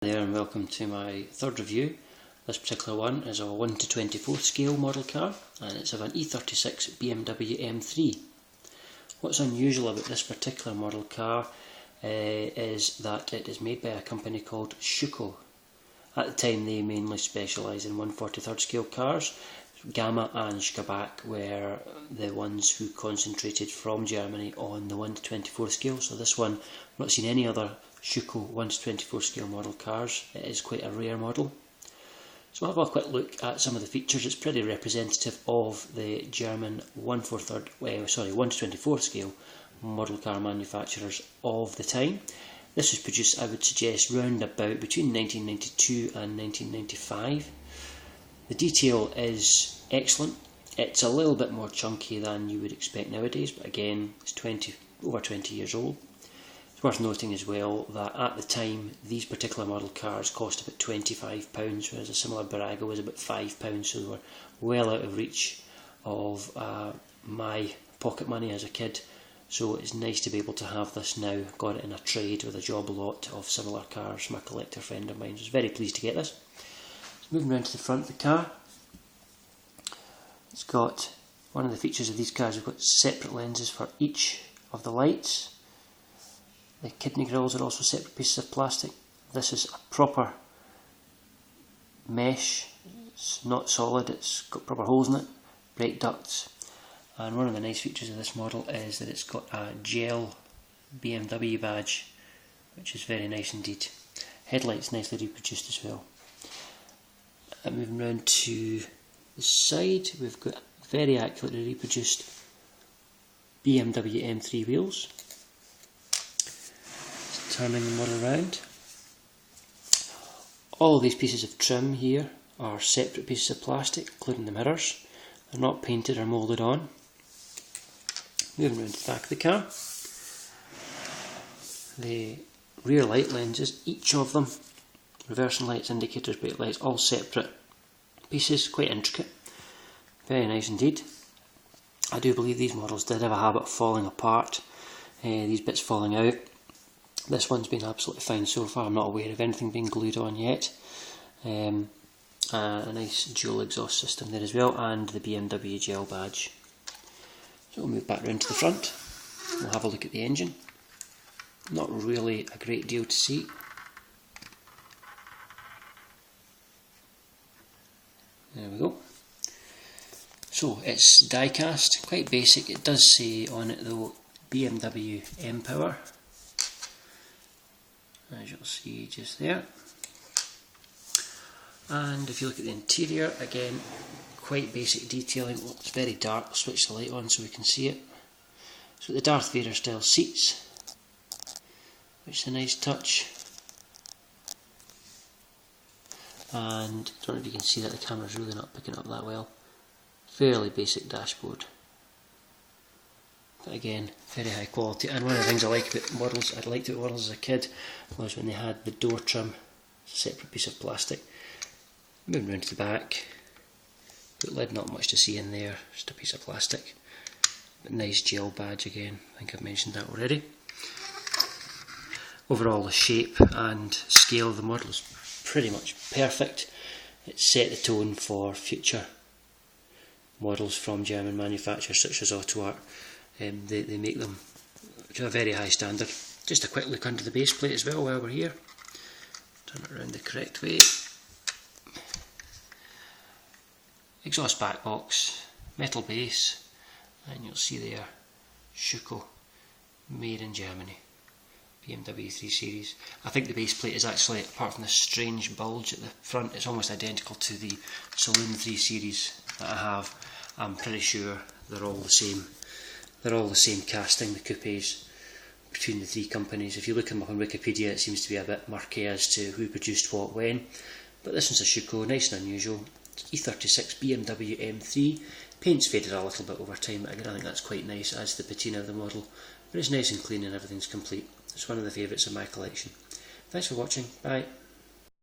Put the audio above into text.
There, and welcome to my third review. This particular one is a 1:24 scale model car, and it's of an e36 BMW M3. What's unusual about this particular model car is that it is made by a company called Schuco. At the time they mainly specialised in 1/43 scale cars. Gamma and Schuco were the ones who concentrated from Germany on the 1:24 scale, so this one, I've not seen any other Schuco 1:24 scale model cars. It is quite a rare model. So we'll have a quick look at some of the features. It's pretty representative of the German 1:24 scale model car manufacturers of the time. This was produced, I would suggest, round about between 1992 and 1995. The detail is excellent. It's a little bit more chunky than you would expect nowadays, but again, it's over 20 years old. It's worth noting as well that at the time, these particular model cars cost about £25, whereas a similar Baraga was about £5, so they were well out of reach of my pocket money as a kid. So it's nice to be able to have this now. Got it in a trade with a job lot of similar cars from a collector friend of mine. I was very pleased to get this. Moving around to the front of the car, it's got one of the features of these cars. We've got separate lenses for each of the lights. The kidney grills are also separate pieces of plastic. This is a proper mesh. It's not solid. It's got proper holes in it, brake ducts. And one of the nice features of this model is that it's got a gel BMW badge, which is very nice indeed. Headlights nicely reproduced as well. Moving round to the side, we've got very accurately reproduced BMW M3 wheels. Just turning the model around. All of these pieces of trim here are separate pieces of plastic, including the mirrors. They're not painted or moulded on. Moving around to the back of the car. The rear light lenses, each of them, reversing lights, indicators, brake lights, all separate pieces, quite intricate. Very nice indeed. I do believe these models did have a habit of falling apart, these bits falling out. This one's been absolutely fine so far. I'm not aware of anything being glued on yet. A nice dual exhaust system there as well, and the BMW gel badge. So we'll move back round to the front. We'll have a look at the engine. Not really a great deal to see. There we go. So it's die cast, quite basic. It does say on it though BMW M Power, as you'll see just there. And if you look at the interior, again, quite basic detailing. Well, it's very dark. I'll switch the light on so we can see it. So the Darth Vader style seats, which is a nice touch. And I don't know if you can see that the camera's really not picking up that well. Fairly basic dashboard, but again, very high quality. And one of the things I liked about models as a kid was when they had the door trim, a separate piece of plastic. Moving round to the back, boot lid, not much to see in there, just a piece of plastic. But nice gel badge again, I think I've mentioned that already. Overall, the shape and scale of the model is pretty much perfect. It set the tone for future models from German manufacturers such as Auto. They make them to a very high standard. Just a quick look under the base plate as well while we're here. Turn it around the correct way. Exhaust back box, metal base, and you'll see there Schuco, made in Germany. BMW 3 Series. I think the base plate is actually, apart from the strange bulge at the front, it's almost identical to the Saloon 3 Series that I have. I'm pretty sure they're all the same. They're all the same casting, the coupes, between the three companies. If you look them up on Wikipedia, it seems to be a bit murky as to who produced what when. But this one's a Schuco, nice and unusual. E36 BMW M3. Paint's faded a little bit over time, but again I think that's quite nice, as the patina of the model. But it's nice and clean and everything's complete. It's one of the favourites in my collection. Thanks for watching, bye.